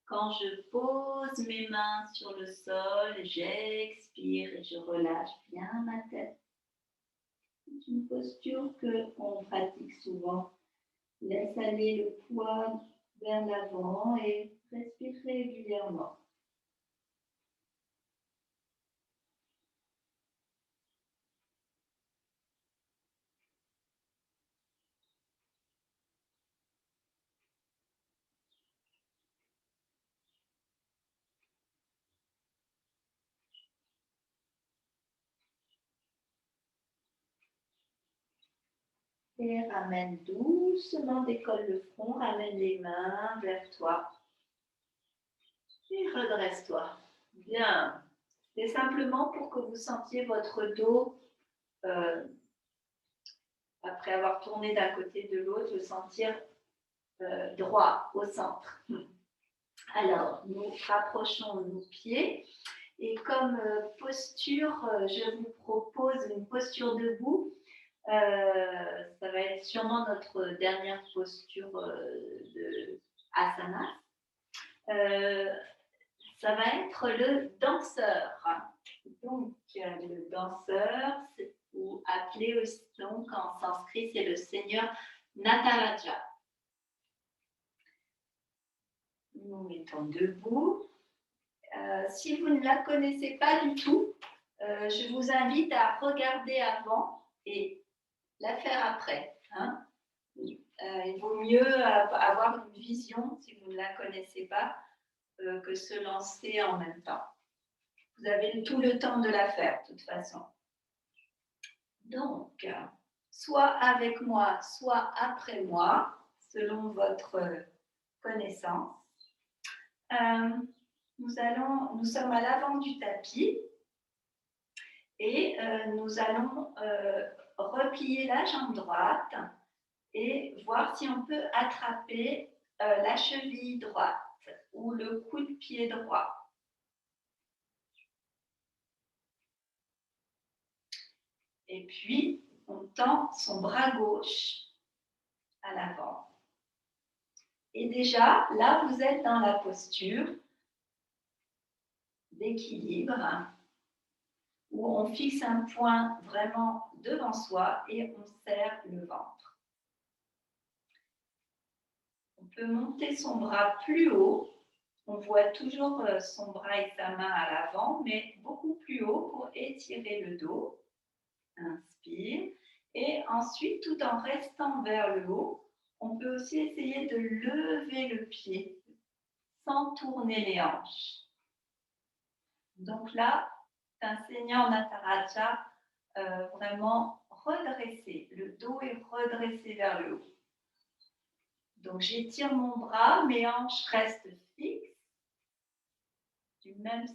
[SPEAKER 1] Quand je pose mes mains sur le sol, j'expire et je relâche bien ma tête. C'est une posture qu'on pratique souvent. Laisse aller le poids vers l'avant et respire régulièrement. Et ramène doucement, décolle le front, ramène les mains vers toi. Et redresse-toi. Bien. C'est simplement pour que vous sentiez votre dos, après avoir tourné d'un côté de l'autre, le sentir droit au centre. Alors, nous rapprochons nos pieds. Et comme posture, je vous propose une posture debout. Ça va être sûrement notre dernière posture de asana. Ça va être le danseur. Donc, le danseur, ou appelé aussi, donc en sanskrit, c'est le seigneur Nataraja. Nous mettons debout. Si vous ne la connaissez pas du tout, je vous invite à regarder avant et la faire après. Hein. Il vaut mieux avoir une vision, si vous ne la connaissez pas, que se lancer en même temps. Vous avez tout le temps de la faire, de toute façon. Donc, soit avec moi, soit après moi, selon votre connaissance. Nous sommes à l'avant du tapis et nous allons replier la jambe droite et voir si on peut attraper la cheville droite ou le coude de pied droit. Et puis, on tend son bras gauche à l'avant. Et déjà, là, vous êtes dans la posture d'équilibre où on fixe un point vraiment devant soi et on serre le ventre. On peut monter son bras plus haut. On voit toujours son bras et sa main à l'avant, mais beaucoup plus haut pour étirer le dos. Inspire. Et ensuite, tout en restant vers le haut, on peut aussi essayer de lever le pied sans tourner les hanches. Donc là, c'est un seigneur Nataraja vraiment redressé. Le dos est redressé vers le haut. Donc j'étire mon bras, mes hanches restent fixes, du même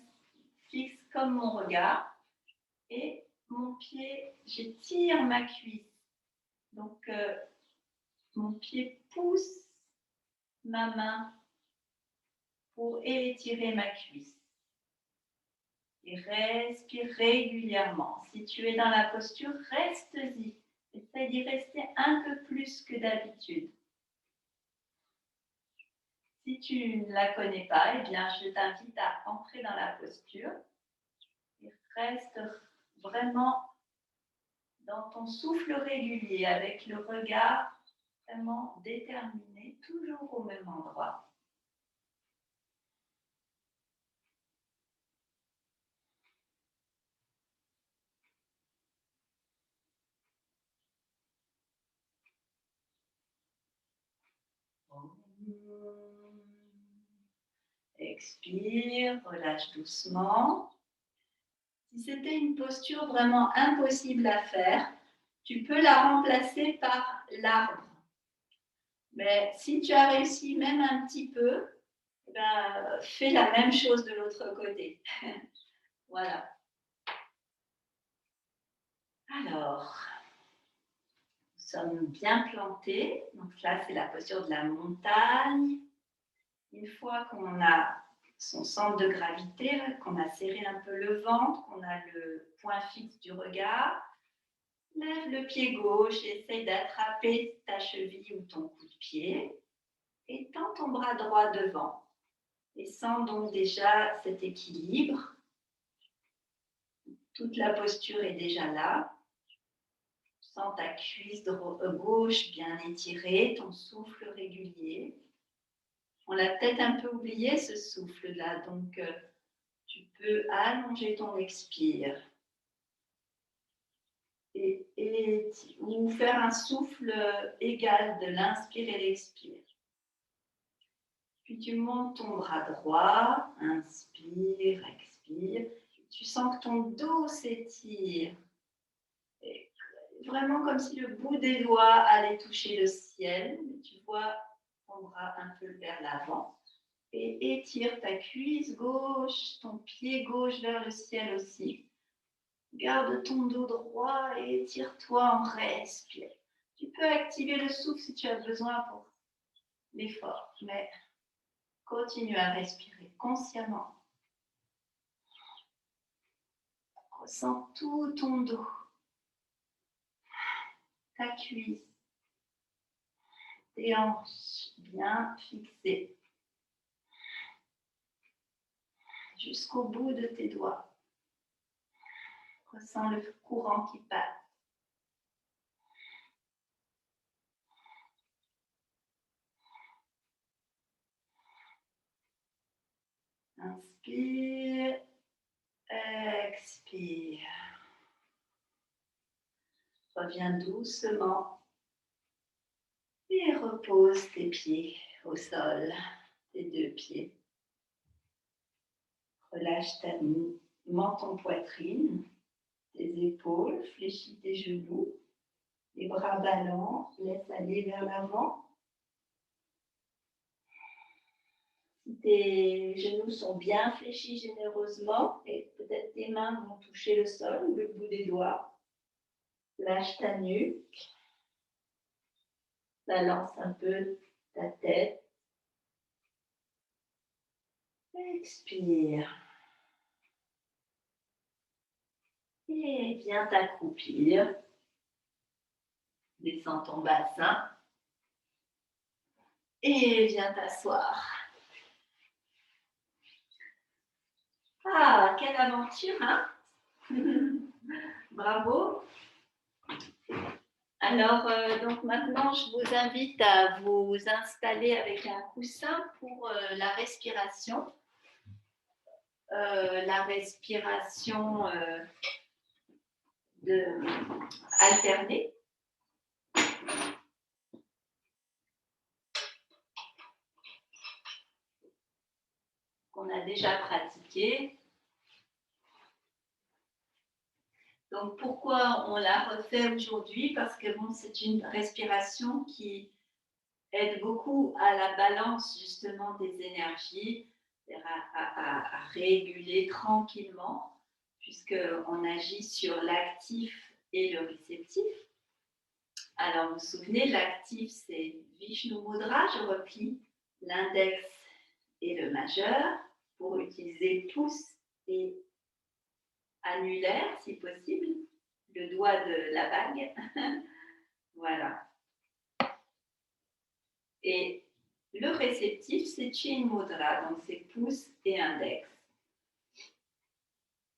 [SPEAKER 1] fixe comme mon regard. Et mon pied, j'étire ma cuisse. Donc mon pied pousse ma main pour étirer ma cuisse. Et respire régulièrement. Si tu es dans la posture, reste-y. Essaye d'y rester un peu plus que d'habitude. Si tu ne la connais pas, eh bien, je t'invite à entrer dans la posture et reste vraiment dans ton souffle régulier avec le regard vraiment déterminé, toujours au même endroit. Expire, relâche doucement. Si c'était une posture vraiment impossible à faire, tu peux la remplacer par l'arbre. Mais si tu as réussi même un petit peu, ben, fais la même chose de l'autre côté. Voilà. Alors, nous sommes bien plantés. Donc là, c'est la posture de la montagne. Une fois qu'on a son centre de gravité, qu'on a serré un peu le ventre, qu'on a le point fixe du regard, lève le pied gauche, essaye d'attraper ta cheville ou ton coup de pied et tends ton bras droit devant. Et sens donc déjà cet équilibre. Toute la posture est déjà là. Sens ta cuisse gauche bien étirée, ton souffle régulier. On l'a peut-être un peu oublié ce souffle-là, donc tu peux allonger ton expire ou faire un souffle égal de l'inspire et l'expire. Puis tu montes ton bras droit, inspire, expire. Tu sens que ton dos s'étire. Vraiment comme si le bout des doigts allait toucher le ciel. Tu vois ton bras un peu vers l'avant. Et étire ta cuisse gauche, ton pied gauche vers le ciel aussi. Garde ton dos droit et étire-toi en respire. Tu peux activer le souffle si tu as besoin pour l'effort, mais continue à respirer consciemment. Ressens tout ton dos, ta cuisse, tes hanches bien fixées jusqu'au bout de tes doigts. Ressens le courant qui passe. Inspire, expire. Reviens doucement et repose tes pieds au sol, tes deux pieds. Relâche ta menton poitrine, tes épaules, fléchis tes genoux, les bras ballants, laisse aller vers l'avant. Si tes genoux sont bien fléchis généreusement et peut-être tes mains vont toucher le sol ou le bout des doigts, lâche ta nuque, balance un peu ta tête. Expire. Et viens t'accroupir. Descends ton bassin. Et viens t'asseoir. Ah, quelle aventure, hein? Bravo. Alors, donc maintenant, je vous invite à vous installer avec un coussin pour la respiration. La respiration alternée. Qu'on a déjà pratiqué. Donc pourquoi on la refait aujourd'hui? Parce que bon, c'est une respiration qui aide beaucoup à la balance justement des énergies, à réguler tranquillement, puisqu'on agit sur l'actif et le réceptif. Alors vous vous souvenez, l'actif c'est Vishnu Mudra, je replie l'index et le majeur pour utiliser pouce et annulaire si possible, le doigt de la bague. Voilà. Et le réceptif, c'est Chin Mudra, donc c'est pouce et index.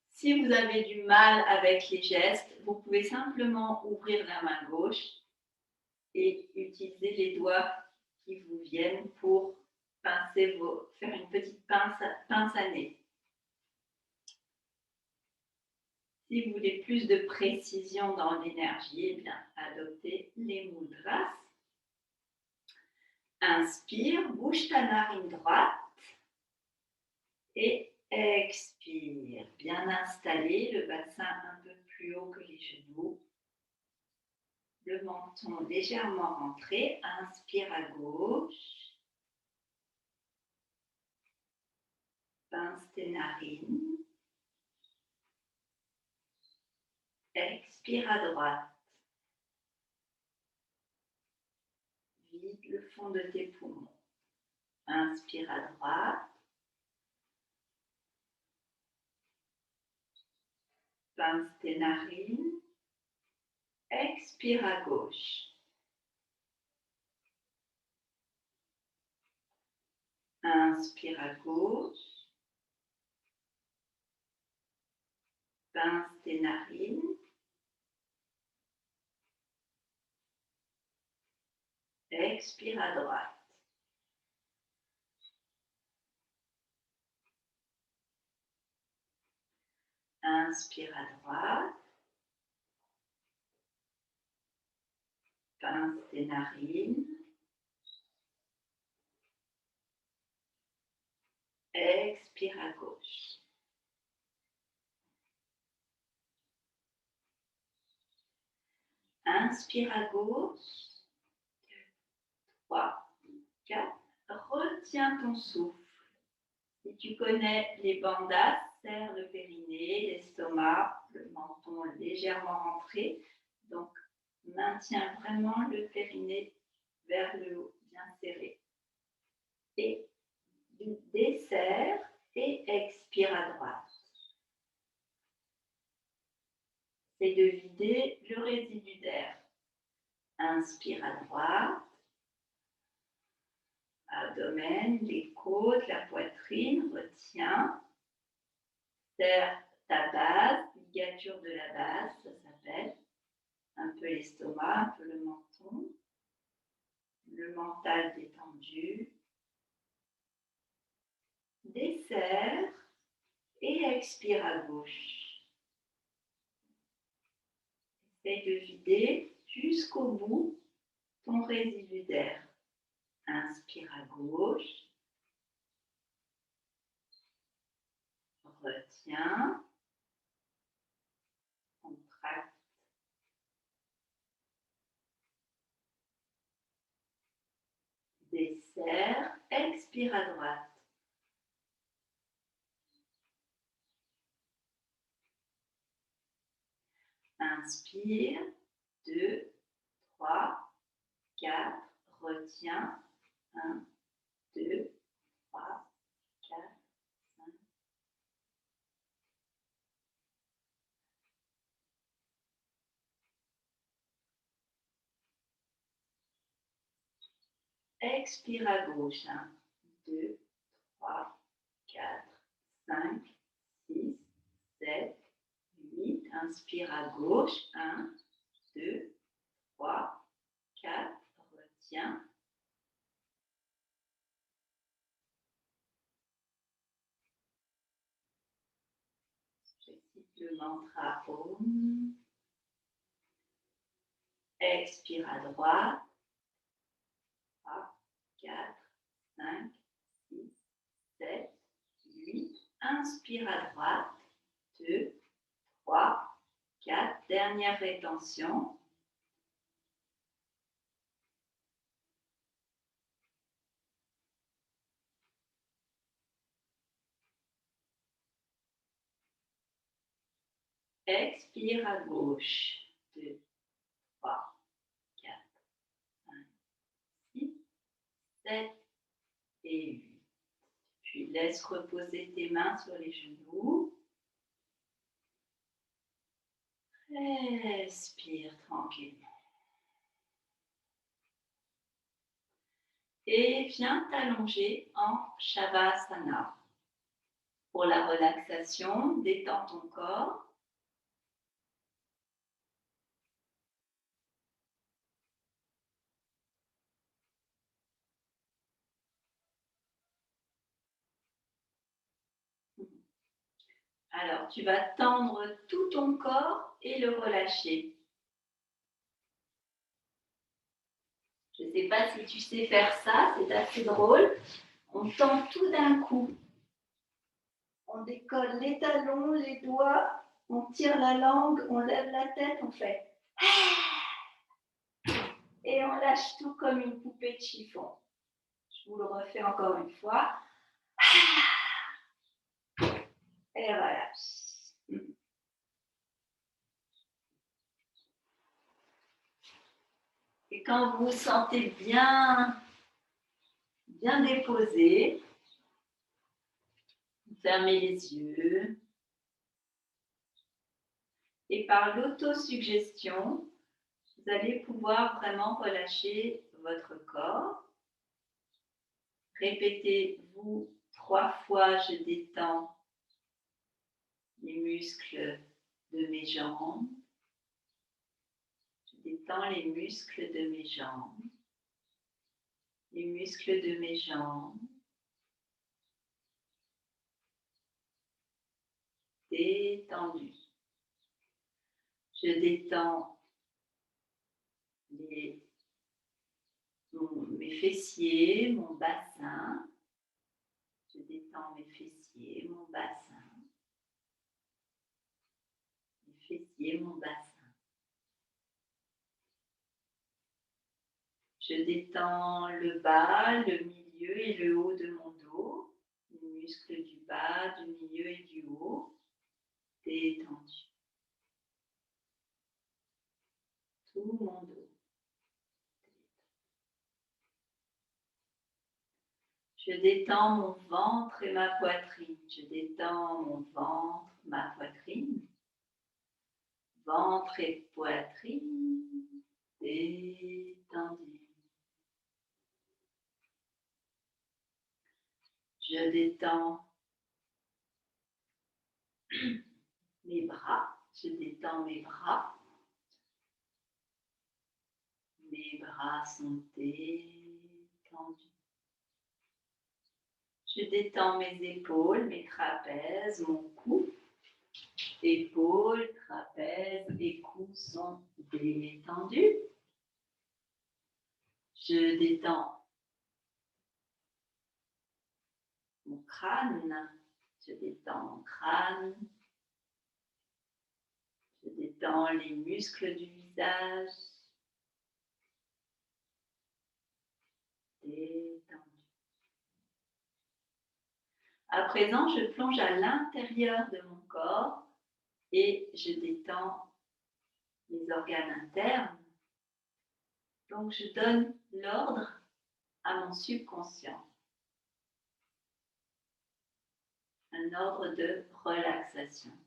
[SPEAKER 1] Si vous avez du mal avec les gestes, vous pouvez simplement ouvrir la main gauche et utiliser les doigts qui vous viennent pour faire une petite pince à nez. Si vous voulez plus de précision dans l'énergie, eh bien, adoptez les mudras. Inspire, bouge ta narine droite et expire. Bien installé, le bassin un peu plus haut que les genoux. Le menton légèrement rentré. Inspire à gauche. Pince tes narines. Expire à droite. Vide le fond de tes poumons. Inspire à droite. Pince tes narines. Expire à gauche. Inspire à gauche. Pince tes narines. Expire à droite. Inspire à droite. Pince tes narines. Expire à gauche. Inspire à gauche. 2, 3, 4. Retiens ton souffle. Si tu connais les bandas, serre le périnée, l'estomac, le menton légèrement rentré. Donc, maintiens vraiment le périnée vers le haut, bien serré. Et desserre et expire à droite. C'est de vider le résidu d'air. Inspire à droite. Abdomen, les côtes, la poitrine, retiens. Serre ta base, ligature de la base, ça s'appelle. Un peu l'estomac, un peu le menton. Le mental détendu. Desserre et expire à gauche. Essaye de vider jusqu'au bout ton résidu d'air. Inspire à gauche. Retiens. Contracte. Desserre. Expire à droite. Inspire. 2, 3, 4. Retiens. 1, 2, 3, 4, 5. Expire à gauche. 1, 2, 3, 4, 5, 6, 7, 8. Inspire à gauche. 1, 2, 3, 4. Retiens. Je cite le mantra Om. Expire à droite. 3, 4, 5, 6, 7, 8. Inspire à droite. 2, 3, 4. Dernière rétention. Expire à gauche. 2, 3, 4, 5, 6, 7 et 8. Puis laisse reposer tes mains sur les genoux. Respire tranquillement. Et viens t'allonger en Shavasana. Pour la relaxation, détends ton corps. Alors, tu vas tendre tout ton corps et le relâcher. Je ne sais pas si tu sais faire ça, c'est assez drôle. On tend tout d'un coup. On décolle les talons, les doigts, on tire la langue, on lève la tête, on fait et on lâche tout comme une poupée de chiffon. Je vous le refais encore une fois. Et voilà. Et quand vous vous sentez bien déposé, fermez les yeux. Et par l'autosuggestion, vous allez pouvoir vraiment relâcher votre corps. Répétez-vous 3 fois, je détends les muscles de mes jambes. Je détends les muscles de mes jambes. Les muscles de mes jambes. Détendus. Je détends mes fessiers, mon bassin. Je détends mes fessiers, mon bassin. Mes fessiers, mon bassin. Je détends le bas, le milieu et le haut de mon dos. Les muscles du bas, du milieu et du haut. Détendus. Tout mon dos. Je détends mon ventre et ma poitrine. Je détends mon ventre, ma poitrine. Ventre et poitrine détendus. Je détends mes bras. Je détends mes bras. Mes bras sont détendus. Je détends mes épaules, mes trapèzes, mon cou. Épaules, trapèzes et cou sont détendus. Je détends mon crâne. Je détends mon crâne. Je détends les muscles du visage. Détendus. À présent, je plonge à l'intérieur de mon corps et je détends mes organes internes. Donc, je donne l'ordre à mon subconscient. Un ordre de relaxation.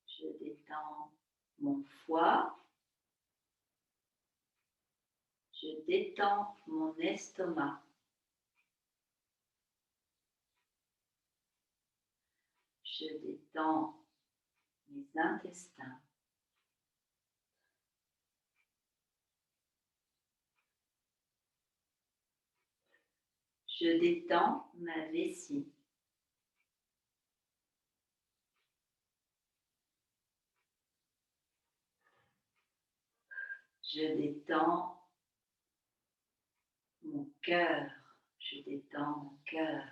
[SPEAKER 1] Je détends mon foie. Je détends mon estomac. Je détends mes intestins. Je détends ma vessie. Je détends mon cœur. Je détends mon cœur.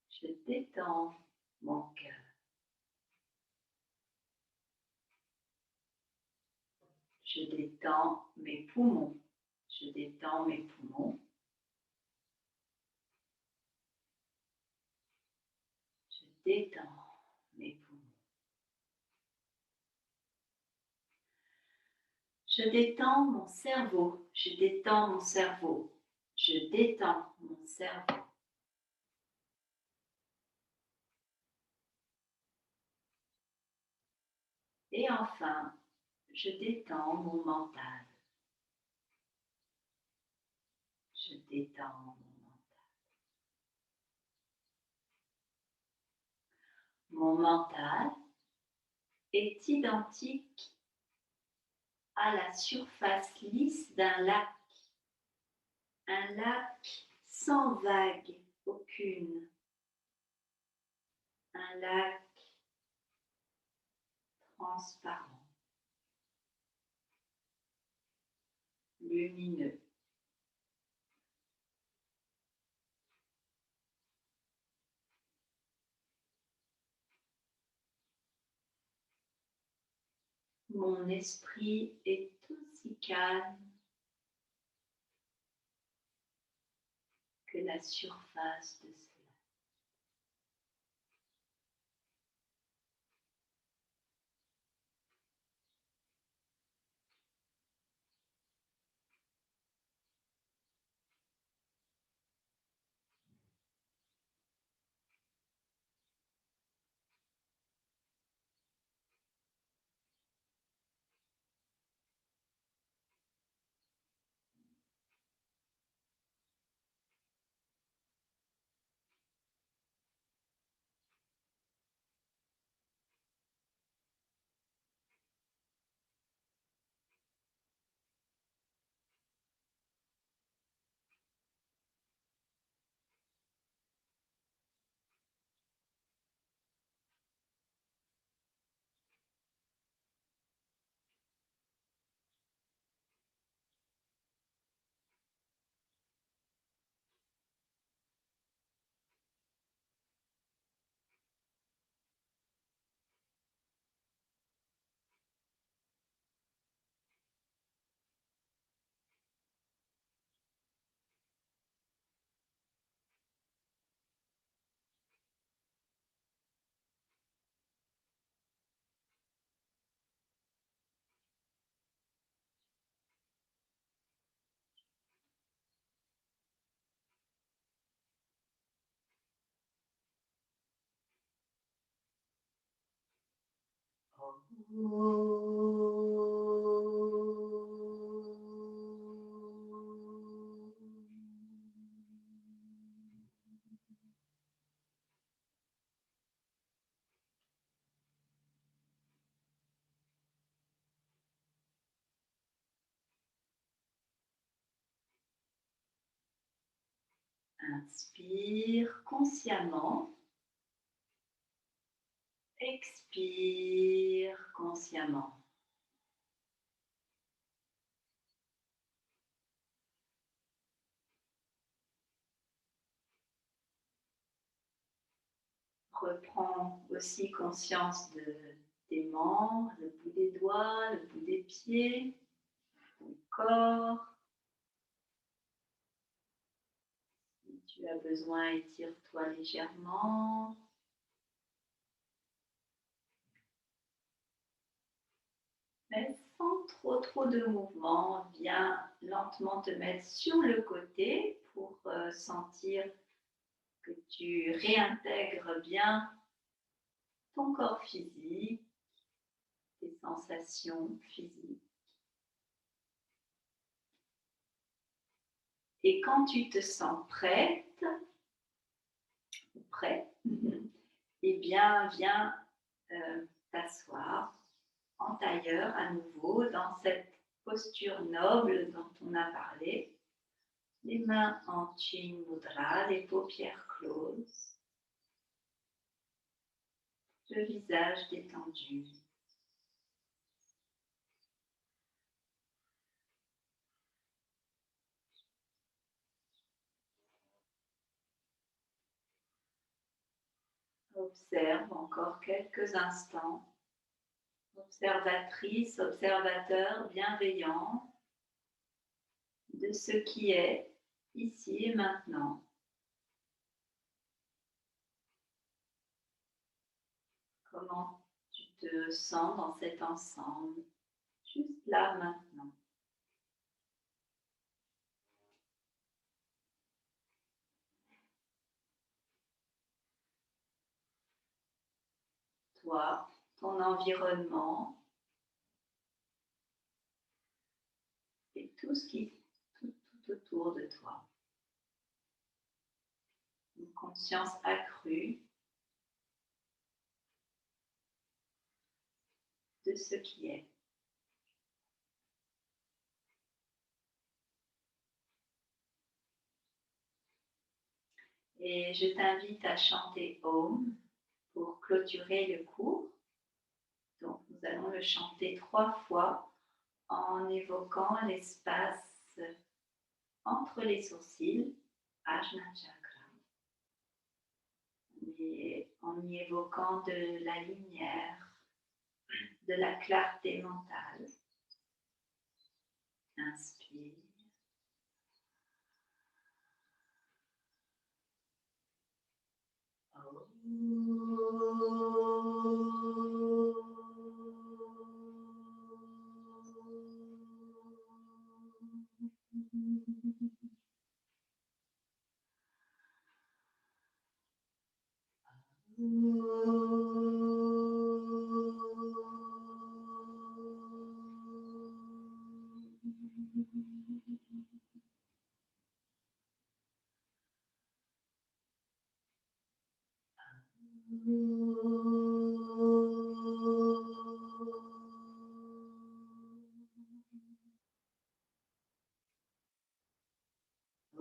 [SPEAKER 1] Je détends mon cœur. Je détends mes poumons. Je détends mes poumons. Je détends mes poumons. Je détends mon cerveau. Je détends mon cerveau. Je détends mon cerveau. Et enfin, je détends mon mental. Je détends mon mental. Mon mental est identique à la surface lisse d'un lac. Un lac sans vague aucune. Un lac transparent, lumineux. Mon esprit est aussi calme que la surface de ce lac. Inspire consciemment. Expire consciemment. Reprends aussi conscience de tes membres, le bout des doigts, le bout des pieds, ton corps. Si tu as besoin, étire-toi légèrement. Mais sans trop de mouvement, viens lentement te mettre sur le côté pour sentir que tu réintègres bien ton corps physique, tes sensations physiques. Et quand tu te sens prête, ou prêt, eh bien, viens t'asseoir en tailleur à nouveau dans cette posture noble dont on a parlé. Les mains en Chin Mudra, les paupières closes, le visage détendu. Observe encore quelques instants. Observatrice, observateur bienveillant de ce qui est ici et maintenant. Comment tu te sens dans cet ensemble, juste là maintenant. Toi, ton environnement et tout ce qui tout autour de toi. Une conscience accrue de ce qui est. Et je t'invite à chanter Om pour clôturer le cours. Donc nous allons le chanter 3 fois en évoquant l'espace entre les sourcils, Ajna Chakra, et en y évoquant de la lumière, de la clarté mentale. Inspire.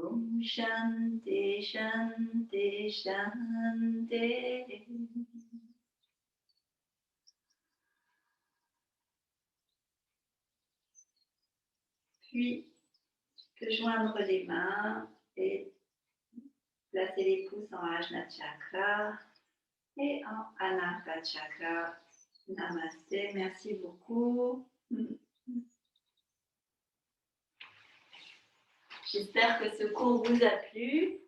[SPEAKER 1] Om Shanti Shanti Shanti. Puis, tu peux joindre les mains et placer les pouces en Ajna Chakra et en Anahata Chakra. Namasté, merci beaucoup. J'espère que ce cours vous a plu.